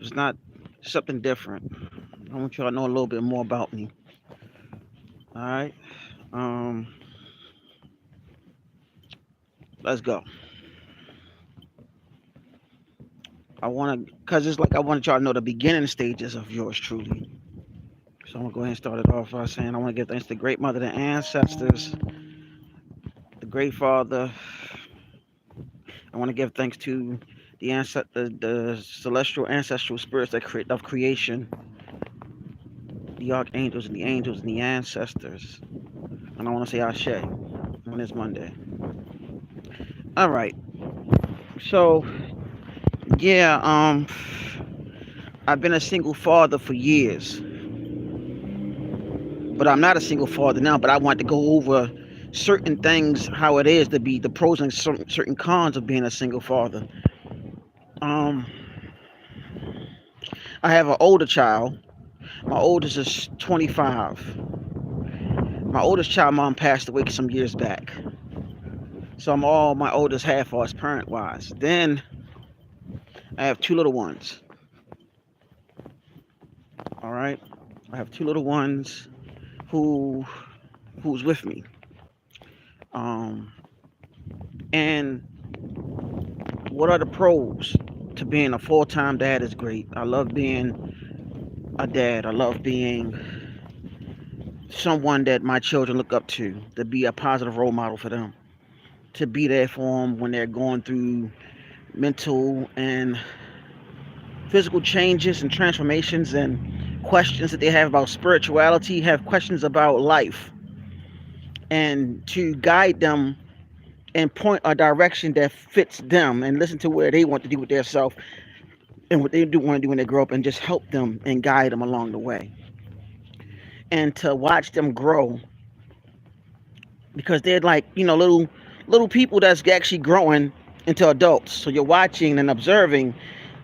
It's not something different. I want y'all to know a little bit more about me. All right. Um, let's go. I want to, cause it's like I wanted y'all to know the beginning stages of yours truly. So I'm gonna go ahead and start it off by saying I want to give thanks to the great mother, the ancestors, the great father. I want to give thanks to the celestial ancestral spirits that create of creation, the archangels and the angels and the ancestors. And I want to say Ashe on this Monday. All right. So yeah, I've been a single father for years, but I'm not a single father now. But I want to go over certain things, how it is to be the pros and certain cons of being a single father. Um, I have an older child. My oldest is 25. My oldest child mom passed away some years back. So I'm all my oldest half as parent wise. Then I have two little ones. All right. I have two little ones who who's with me. Um and what are the pros to being a full-time dad is great. I love being a dad. I love being someone that my children look up to be a positive role model for them, to be there for them when they're going through mental and physical changes and transformations and questions that they have about spirituality, have questions about life, and to guide them and point a direction that fits them and listen to where they want to do with their self and what they do want to do when they grow up and just help them and guide them along the way. And to watch them grow because they're like, little people that's actually growing into adults. So you're watching and observing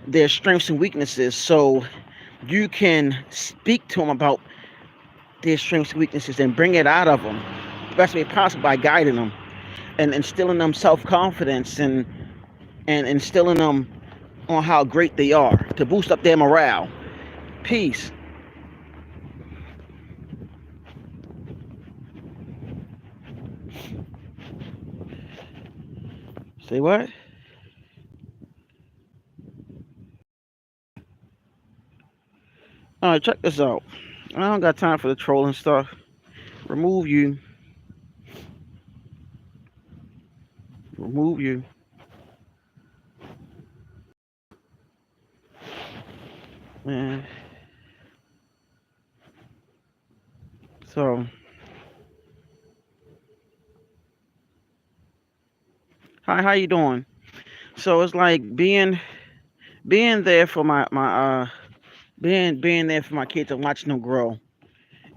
their strengths and weaknesses so you can speak to them about their strengths and weaknesses and bring it out of them the best way possible by guiding them and instilling them self-confidence and instilling them on how great they are to boost up their morale. Peace. Say what? All right, check this out. I don't got time for the trolling stuff. Remove you. Remove you. Man. So, hi, how you doing? So it's like being there for my being there for my kids and watching them grow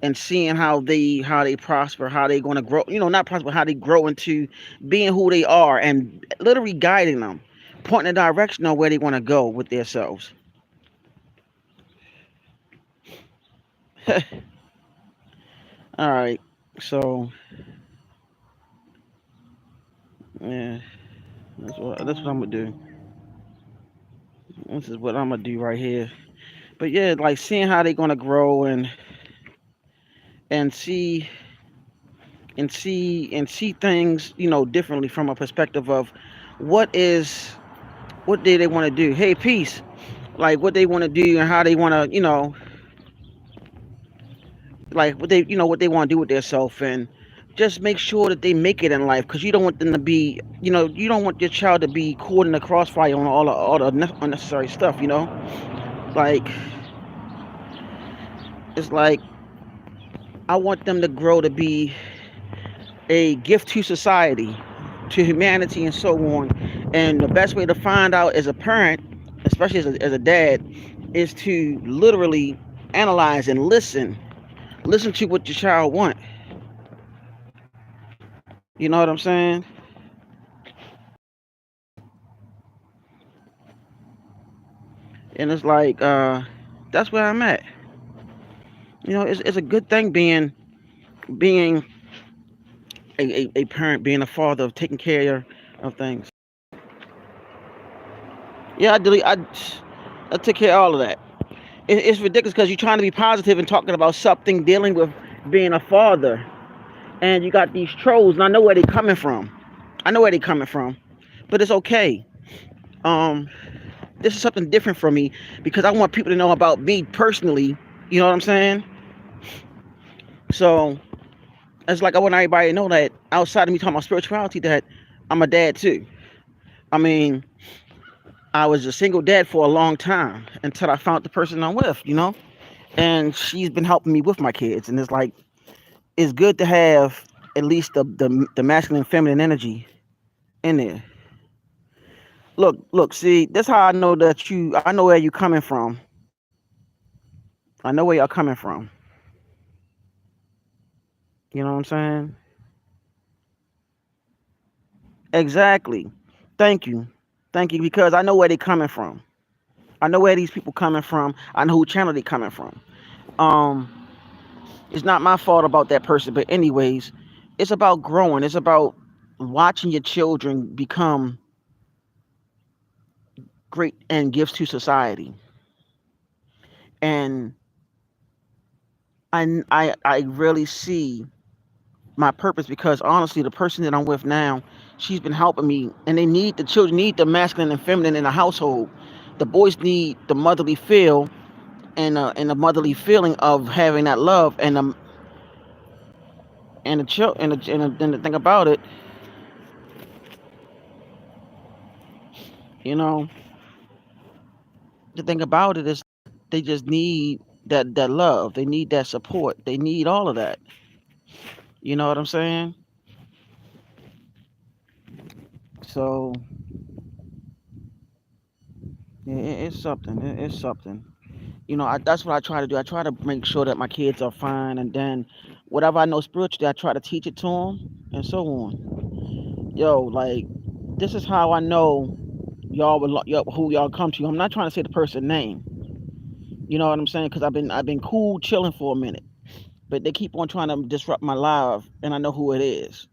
and seeing how they prosper, how they going to grow, not prosper, how they grow into being who they are and literally guiding them, pointing a direction on where they want to go with themselves. All right. So, yeah, that's what I'm gonna do. This is what I'm gonna do right here. But yeah, like seeing how they gonna grow and see things, differently from a perspective of what is what do they want to do. Hey, peace. Like what they want to do and how they want to, like what they want to do with themselves and just make sure that they make it in life because you don't want them to be, you don't want your child to be caught in the crossfire on all the unnecessary stuff. Like it's like I want them to grow to be a gift to society, to humanity, and so on. And the best way to find out as a parent, especially as a dad, is to literally analyze and listen to what your child want. You know what I'm saying? And it's like that's where I'm at. It's a good thing being a parent, being a father, of taking care of things. Yeah, I delete. I took care of all of that. It's ridiculous because you're trying to be positive and talking about something dealing with being a father, and you got these trolls, and I know where they're coming from. I know where they're coming from, but it's okay. Um, this is something different for me because I want people to know about me personally. You know what I'm saying? So it's like I want everybody to know that outside of me talking about spirituality, that I'm a dad too. I mean, I was a single dad for a long time until I found the person I'm with, and she's been helping me with my kids. And it's like, it's good to have at least the masculine and feminine energy in there. Look, see, that's how I know that I know where you're coming from. I know where y'all coming from. You know what I'm saying? Exactly. Thank you. Thank you, because I know where they're coming from. I know where these people coming from. I know who channel they coming from. Um, it's not my fault about that person, but anyways, it's about growing. It's about watching your children become great and gifts to society. And I really see my purpose because honestly, the person that I'm with now, she's been helping me, and the children need the masculine and feminine in the household. The boys need the motherly feel and the motherly feeling of having that love and the chill and the thing about it, you know, the thing about it is they just need that love. They need that support. They need all of that. You know what I'm saying? So yeah, it's something. It's something. That's what I try to do. I try to make sure that my kids are fine, and then whatever I know spiritually, I try to teach it to them, and so on. Yo, like this is how I know who y'all come to. I'm not trying to say the person name. You know what I'm saying? Because I've been cool chilling for a minute, but they keep on trying to disrupt my life, and I know who it is.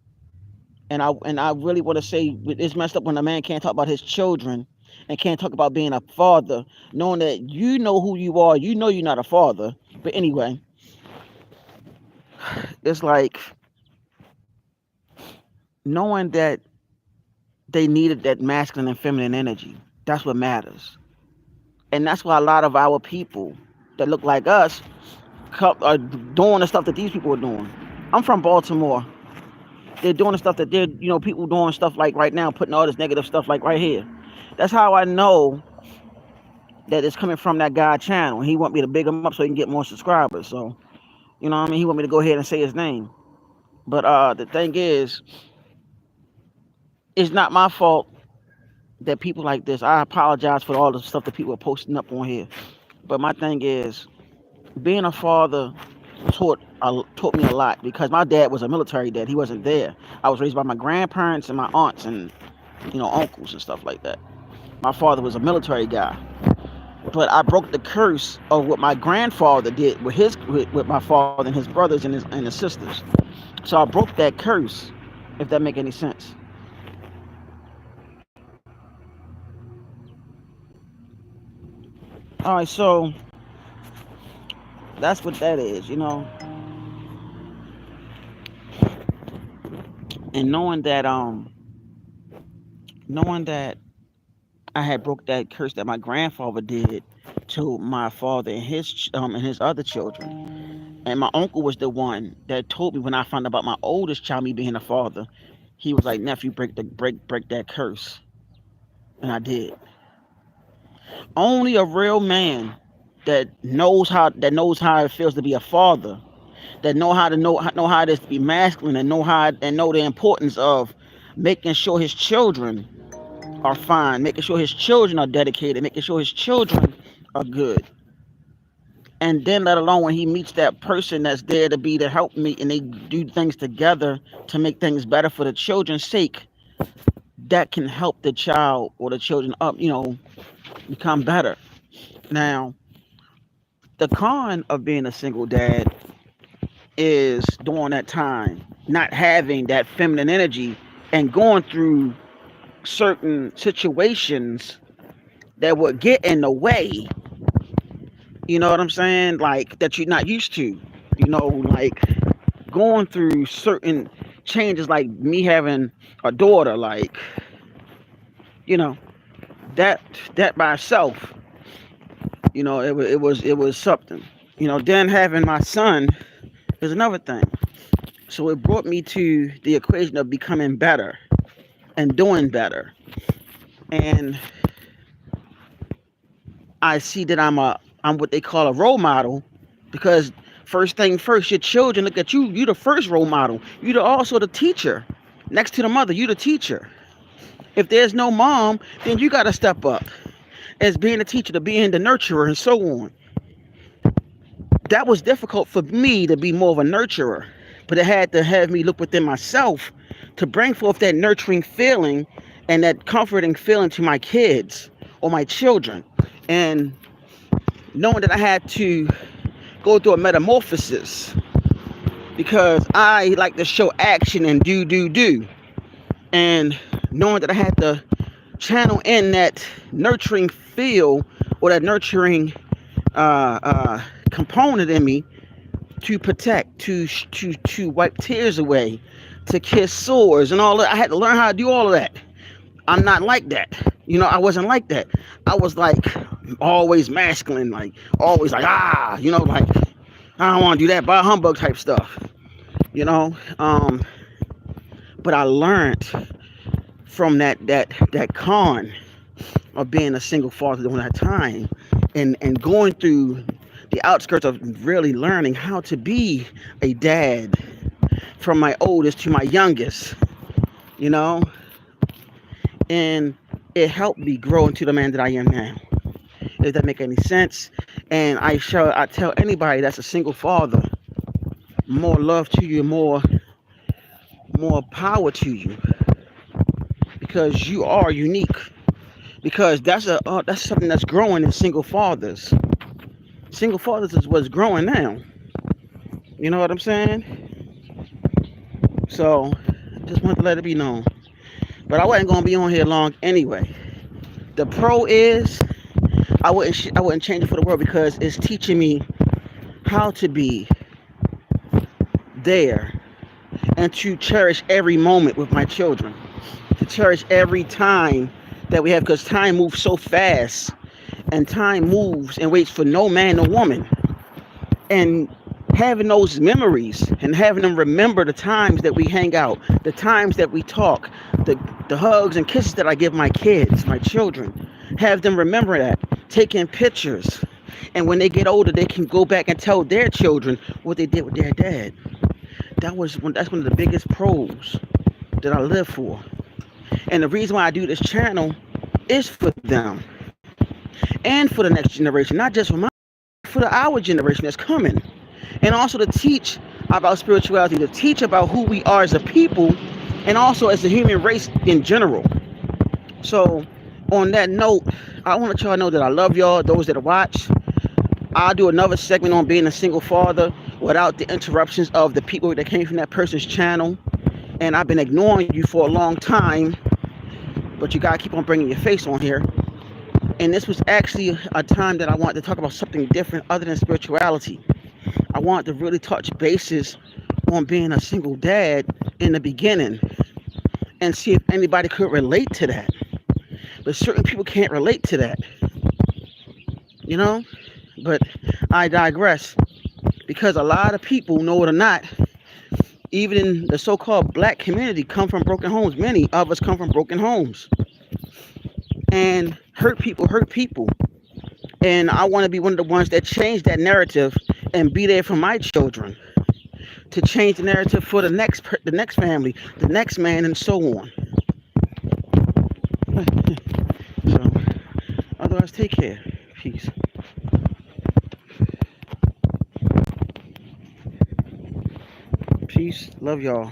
And I really want to say it's messed up when a man can't talk about his children and can't talk about being a father, knowing that you know who you are. You know you're not a father. But anyway, it's like knowing that they needed that masculine and feminine energy. That's what matters. And that's why a lot of our people that look like us are doing the stuff that these people are doing. I'm from Baltimore. They're doing the stuff that people doing stuff like right now, putting all this negative stuff like right here. That's how I know that it's coming from that guy channel. He want me to big him up so he can get more subscribers. So, you know what I mean? He want me to go ahead and say his name. But the thing is, it's not my fault that people like this. I apologize for all the stuff that people are posting up on here. But my thing is, being a father taught me a lot because my dad was a military dad. He wasn't there. I was raised by my grandparents and my aunts and uncles and stuff like that. My father was a military guy, but I broke the curse of what my grandfather did with my father and his brothers and his sisters. So I broke that curse, if that make any sense. All right, so that's what that is. And knowing that I had broke that curse that my grandfather did to my father and his other children. And my uncle was the one that told me when I found out about my oldest child, me being a father. He was like, nephew, break that curse, and I did. Only a real man that knows how it feels to be a father, that know how it is to be masculine, and know the importance of making sure his children are fine, making sure his children are dedicated, making sure his children are good. And then let alone when he meets that person that's there to help me and they do things together to make things better for the children's sake, that can help the child or the children up, become better. Now, the con of being a single dad is during that time not having that feminine energy and going through certain situations that would get in the way, you know what I'm saying? Like that you're not used to, like going through certain changes, like me having a daughter, like, you know, that that by itself, it was something. Then having my son is another thing. So it brought me to the equation of becoming better and doing better. And I see that I'm what they call a role model, because first thing first, your children look at you. You the first role model. Also the teacher. Next to the mother, you the teacher. If there's no mom, then you got to step up as being a teacher, to being the nurturer, and so on. That was difficult for me to be more of a nurturer, but it had to have me look within myself to bring forth that nurturing feeling and that comforting feeling to my kids or my children. And knowing that I had to go through a metamorphosis, because I like to show action and do. And knowing that I had to channel in that nurturing feel, or that nurturing component in me, to protect, to wipe tears away, to kiss sores and all that. I had to learn how to do all of that. I'm not like that. I wasn't like that. I was like always masculine, like always like, like I don't want to do that, bah humbug type stuff, but I learned from that con of being a single father during that time, and going through the outskirts of really learning how to be a dad, from my oldest to my youngest, and it helped me grow into the man that I am now. Does that make any sense? And I tell anybody that's a single father, more love to you, more power to you, because you are unique. Because that's something that's growing in single fathers. Single fathers is what's growing now. You know what I'm saying? So just wanted to let it be known. But I wasn't gonna be on here long anyway. The pro is I wouldn't change it for the world, because it's teaching me how to be there and to cherish every moment with my children, to cherish every time that we have, because time moves so fast, and time moves and waits for no man or woman. And having those memories and having them remember the times that we hang out, the times that we talk, the hugs and kisses that I give my kids, my children, have them remember that, taking pictures. And when they get older, they can go back and tell their children what they did with their dad. That's one of the biggest pros that I live for. And the reason why I do this channel is for them and for the next generation, not just for our generation that's coming. And also to teach about spirituality, to teach about who we are as a people, and also as a human race in general. So on that note, I want y'all to know that I love y'all, those that watch. I'll do another segment on being a single father without the interruptions of the people that came from that person's channel. And I've been ignoring you for a long time, but you gotta keep on bringing your face on here. And this was actually a time that I wanted to talk about something different other than spirituality. I wanted to really touch bases on being a single dad in the beginning, and see if anybody could relate to that. But certain people can't relate to that, But I digress, because a lot of people, know it or not, even in the so-called black community, come from broken homes. Many of us come from broken homes. And hurt people. And I want to be one of the ones that change that narrative and be there for my children, to change the narrative for the next family, the next man, and so on. So, otherwise, take care. Peace. Peace. Love y'all.